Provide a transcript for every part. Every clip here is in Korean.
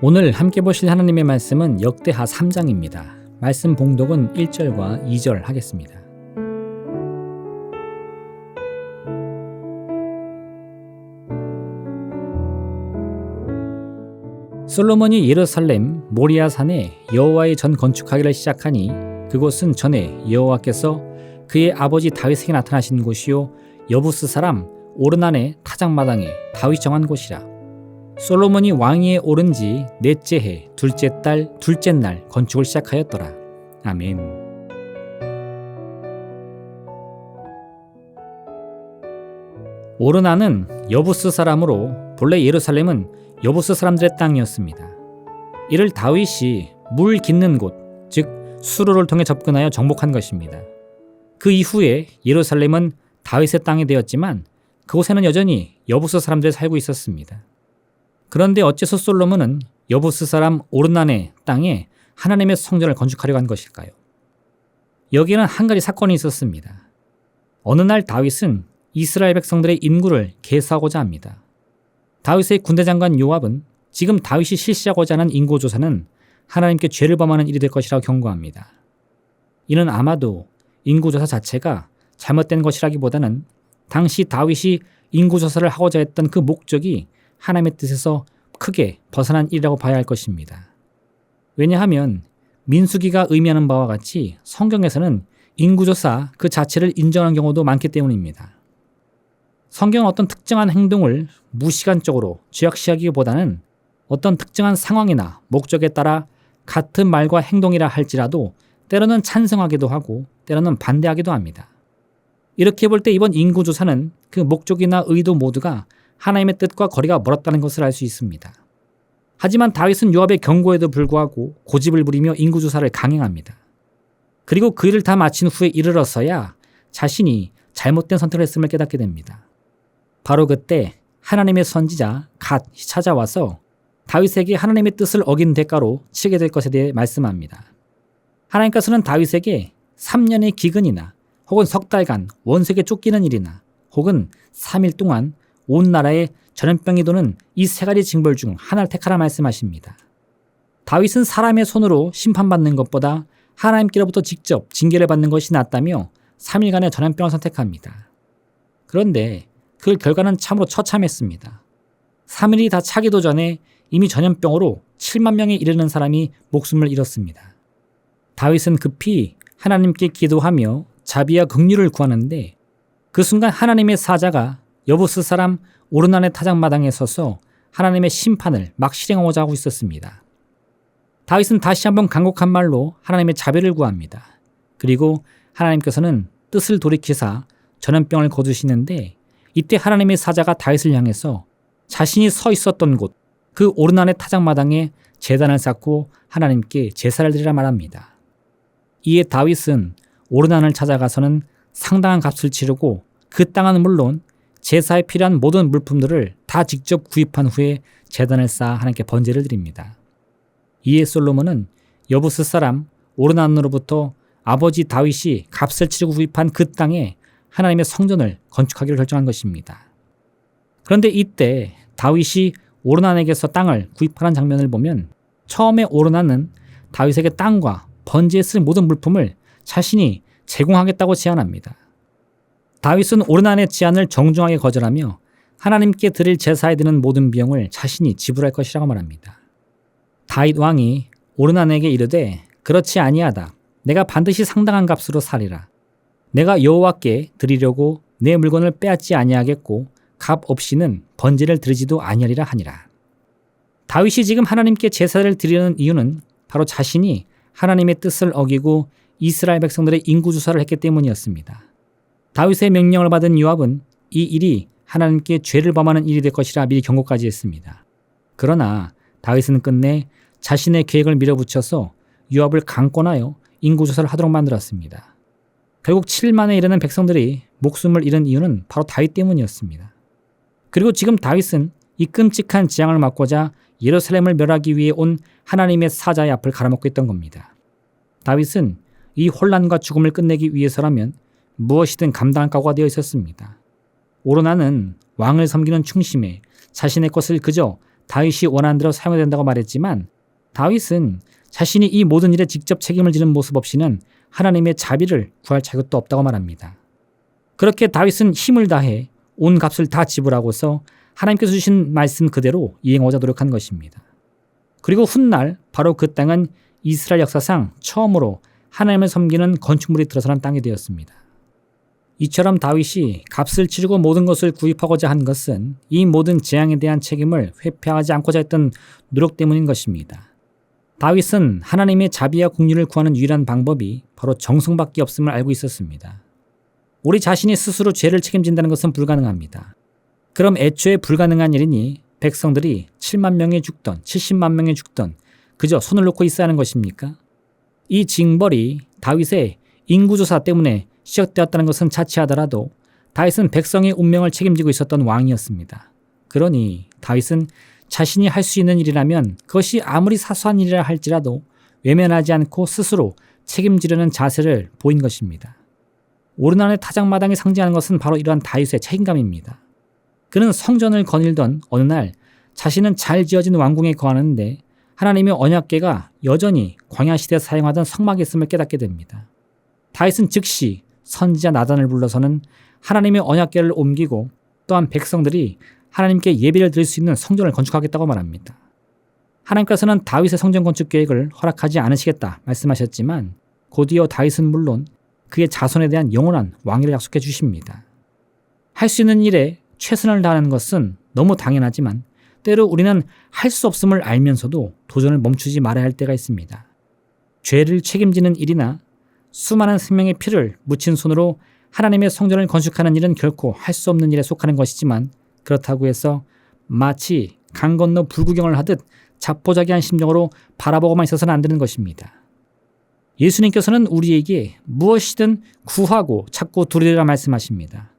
오늘 함께 보실 하나님의 말씀은 역대하 3장입니다. 말씀 봉독은 1절과 2절 하겠습니다. 솔로몬이 예루살렘 모리아산에 여호와의 전 건축하기를 시작하니 그곳은 전에 여호와께서 그의 아버지 다윗에게 나타나신 곳이요 여부스 사람 오르난의 타작마당에 다윗이 정한 곳이라. 솔로몬이 왕위에 오른 지 넷째 해 둘째 달 둘째 날 건축을 시작하였더라. 아멘. 오르난은 여부스 사람으로 본래 예루살렘은 여부스 사람들의 땅이었습니다. 이를 다윗이 물 깃는 곳, 즉 수로를 통해 접근하여 정복한 것입니다. 그 이후에 예루살렘은 다윗의 땅이 되었지만 그곳에는 여전히 여부스 사람들이 살고 있었습니다. 그런데 어째서 솔로몬은 여부스 사람 오르난의 땅에 하나님의 성전을 건축하려고 한 것일까요? 여기에는 한 가지 사건이 있었습니다. 어느 날 다윗은 이스라엘 백성들의 인구를 계수하고자 합니다. 다윗의 군대 장관 요압은 지금 다윗이 실시하고자 하는 인구조사는 하나님께 죄를 범하는 일이 될 것이라고 경고합니다. 이는 아마도 인구조사 자체가 잘못된 것이라기보다는 당시 다윗이 인구조사를 하고자 했던 그 목적이 하나님의 뜻에서 크게 벗어난 일이라고 봐야 할 것입니다. 왜냐하면 민수기가 의미하는 바와 같이 성경에서는 인구조사 그 자체를 인정하는 경우도 많기 때문입니다. 성경은 어떤 특정한 행동을 무시간적으로 죄악시하기보다는 어떤 특정한 상황이나 목적에 따라 같은 말과 행동이라 할지라도 때로는 찬성하기도 하고 때로는 반대하기도 합니다. 이렇게 볼 때 이번 인구조사는 그 목적이나 의도 모두가 하나님의 뜻과 거리가 멀었다는 것을 알 수 있습니다. 하지만 다윗은 요압의 경고에도 불구하고 고집을 부리며 인구조사를 강행합니다. 그리고 그 일을 다 마친 후에 이르러서야 자신이 잘못된 선택을 했음을 깨닫게 됩니다. 바로 그때 하나님의 선지자 갓이 찾아와서 다윗에게 하나님의 뜻을 어긴 대가로 치게 될 것에 대해 말씀합니다. 하나님께서는 다윗에게 3년의 기근이나 혹은 석 달간 원수에게 쫓기는 일이나 혹은 3일 동안 온 나라에 전염병이 도는 이 세 가지 징벌 중 하나를 택하라 말씀하십니다. 다윗은 사람의 손으로 심판받는 것보다 하나님께로부터 직접 징계를 받는 것이 낫다며 3일간의 전염병을 선택합니다. 그런데 그 결과는 참으로 처참했습니다. 3일이 다 차기도 전에 이미 전염병으로 7만 명에 이르는 사람이 목숨을 잃었습니다. 다윗은 급히 하나님께 기도하며 자비와 긍휼을 구하는데 그 순간 하나님의 사자가 여부스 사람 오르난의 타작마당에 서서 하나님의 심판을 막 실행하고자 하고 있었습니다. 다윗은 다시 한번 간곡한 말로 하나님의 자비를 구합니다. 그리고 하나님께서는 뜻을 돌이키사 전염병을 거두시는데 이때 하나님의 사자가 다윗을 향해서 자신이 서 있었던 곳, 그 오르난의 타작마당에 제단을 쌓고 하나님께 제사를 드리라 말합니다. 이에 다윗은 오르난을 찾아가서는 상당한 값을 치르고 그 땅은 물론 제사에 필요한 모든 물품들을 다 직접 구입한 후에 제단을 쌓아 하나님께 번제를 드립니다. 이에 솔로몬은 여부스 사람 오르난으로부터 아버지 다윗이 값을 치르고 구입한 그 땅에 하나님의 성전을 건축하기로 결정한 것입니다. 그런데 이때 다윗이 오르난에게서 땅을 구입하는 장면을 보면 처음에 오르난은 다윗에게 땅과 번제에 쓸 모든 물품을 자신이 제공하겠다고 제안합니다. 다윗은 오르난의 제안을 정중하게 거절하며 하나님께 드릴 제사에 드는 모든 비용을 자신이 지불할 것이라고 말합니다. 다윗 왕이 오르난에게 이르되 그렇지 아니하다. 내가 반드시 상당한 값으로 사리라. 내가 여호와께 드리려고 내 물건을 빼앗지 아니하겠고 값 없이는 번제를 드리지도 아니하리라 하니라. 다윗이 지금 하나님께 제사를 드리는 이유는 바로 자신이 하나님의 뜻을 어기고 이스라엘 백성들의 인구조사를 했기 때문이었습니다. 다윗의 명령을 받은 요압은 이 일이 하나님께 죄를 범하는 일이 될 것이라 미리 경고까지 했습니다. 그러나 다윗은 끝내 자신의 계획을 밀어붙여서 요압을 강권하여 인구조사를 하도록 만들었습니다. 결국 7만에 이르는 백성들이 목숨을 잃은 이유는 바로 다윗 때문이었습니다. 그리고 지금 다윗은 이 끔찍한 재앙을 막고자 예루살렘을 멸하기 위해 온 하나님의 사자의 앞을 가로막고 있던 겁니다. 다윗은 이 혼란과 죽음을 끝내기 위해서라면 무엇이든 감당할 각오가 되어 있었습니다. 오르난은 왕을 섬기는 충심에 자신의 것을 그저 다윗이 원하는 대로 사용해야 된다고 말했지만 다윗은 자신이 이 모든 일에 직접 책임을 지는 모습 없이는 하나님의 자비를 구할 자격도 없다고 말합니다. 그렇게 다윗은 힘을 다해 온 값을 다 지불하고서 하나님께서 주신 말씀 그대로 이행하고자 노력한 것입니다. 그리고 훗날 바로 그 땅은 이스라엘 역사상 처음으로 하나님을 섬기는 건축물이 들어서는 땅이 되었습니다. 이처럼 다윗이 값을 치르고 모든 것을 구입하고자 한 것은 이 모든 재앙에 대한 책임을 회피하지 않고자 했던 노력 때문인 것입니다. 다윗은 하나님의 자비와 긍휼을 구하는 유일한 방법이 바로 정성밖에 없음을 알고 있었습니다. 우리 자신이 스스로 죄를 책임진다는 것은 불가능합니다. 그럼 애초에 불가능한 일이니 백성들이 7만 명이 죽던 70만 명이 죽던 그저 손을 놓고 있어야 하는 것입니까? 이 징벌이 다윗의 인구조사 때문에 시작되었다는 것은 자취하더라도 다윗은 백성의 운명을 책임지고 있었던 왕이었습니다. 그러니 다윗은 자신이 할 수 있는 일이라면 그것이 아무리 사소한 일이라 할지라도 외면하지 않고 스스로 책임지려는 자세를 보인 것입니다. 오르난의 타작마당이 상징하는 것은 바로 이러한 다윗의 책임감입니다. 그는 성전을 거닐던 어느 날 자신은 잘 지어진 왕궁에 거하는데 하나님의 언약궤가 여전히 광야 시대에 사용하던 성막에 있음을 깨닫게 됩니다. 다윗은 즉시 선지자 나단을 불러서는 하나님의 언약궤를 옮기고 또한 백성들이 하나님께 예배를 드릴 수 있는 성전을 건축하겠다고 말합니다. 하나님께서는 다윗의 성전 건축 계획을 허락하지 않으시겠다 말씀하셨지만 곧이어 다윗은 물론 그의 자손에 대한 영원한 왕위를 약속해 주십니다. 할 수 있는 일에 최선을 다하는 것은 너무 당연하지만 때로 우리는 할 수 없음을 알면서도 도전을 멈추지 말아야 할 때가 있습니다. 죄를 책임지는 일이나 수많은 생명의 피를 묻힌 손으로 하나님의 성전을 건축하는 일은 결코 할 수 없는 일에 속하는 것이지만 그렇다고 해서 마치 강 건너 불구경을 하듯 자포자기한 심정으로 바라보고만 있어서는 안 되는 것입니다. 예수님께서는 우리에게 무엇이든 구하고 찾고 두려라 말씀하십니다.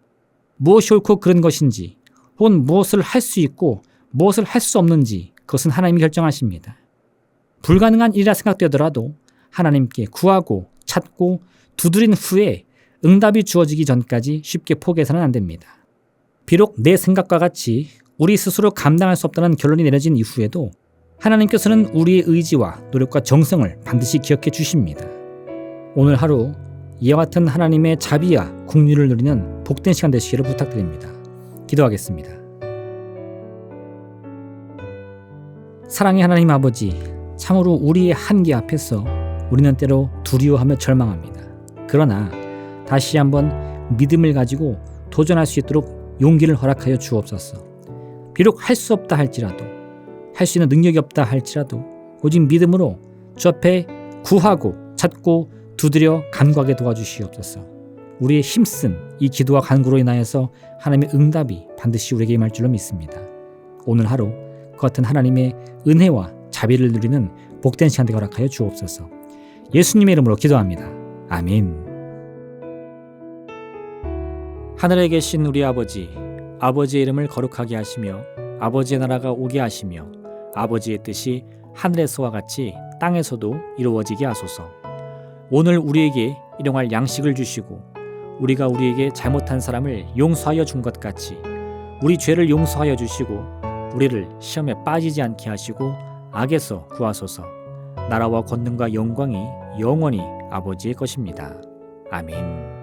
무엇이 옳고 그른 것인지 혹은 무엇을 할 수 있고 무엇을 할 수 없는지 그것은 하나님이 결정하십니다. 불가능한 일이라 생각되더라도 하나님께 구하고 찾고 두드린 후에 응답이 주어지기 전까지 쉽게 포기해서는 안 됩니다. 비록 내 생각과 같이 우리 스스로 감당할 수 없다는 결론이 내려진 이후에도 하나님께서는 우리의 의지와 노력과 정성을 반드시 기억해 주십니다. 오늘 하루 이와 같은 하나님의 자비와 긍휼을 누리는 복된 시간 되시기를 부탁드립니다. 기도하겠습니다. 사랑의 하나님 아버지, 참으로 우리의 한계 앞에서 우리는 때로 두려워하며 절망합니다. 그러나 다시 한번 믿음을 가지고 도전할 수 있도록 용기를 허락하여 주옵소서. 비록 할 수 없다 할지라도, 할 수 있는 능력이 없다 할지라도 오직 믿음으로 주 앞에 구하고 찾고 두드려 간구하게 도와주시옵소서. 우리의 힘쓴 이 기도와 간구로 인하여서 하나님의 응답이 반드시 우리에게 임할 줄로 믿습니다. 오늘 하루 그 같은 하나님의 은혜와 자비를 누리는 복된 시간 되게 허락하여 주옵소서. 예수님의 이름으로 기도합니다. 아멘. 하늘에 계신 우리 아버지, 아버지의 이름을 거룩하게 하시며 아버지의 나라가 오게 하시며 아버지의 뜻이 하늘에서와 같이 땅에서도 이루어지게 하소서. 오늘 우리에게 일용할 양식을 주시고 우리가 우리에게 잘못한 사람을 용서하여 준 것 같이 우리 죄를 용서하여 주시고 우리를 시험에 빠지지 않게 하시고 악에서 구하소서. 나라와 권능과 영광이 영원히 아버지의 것입니다. 아멘.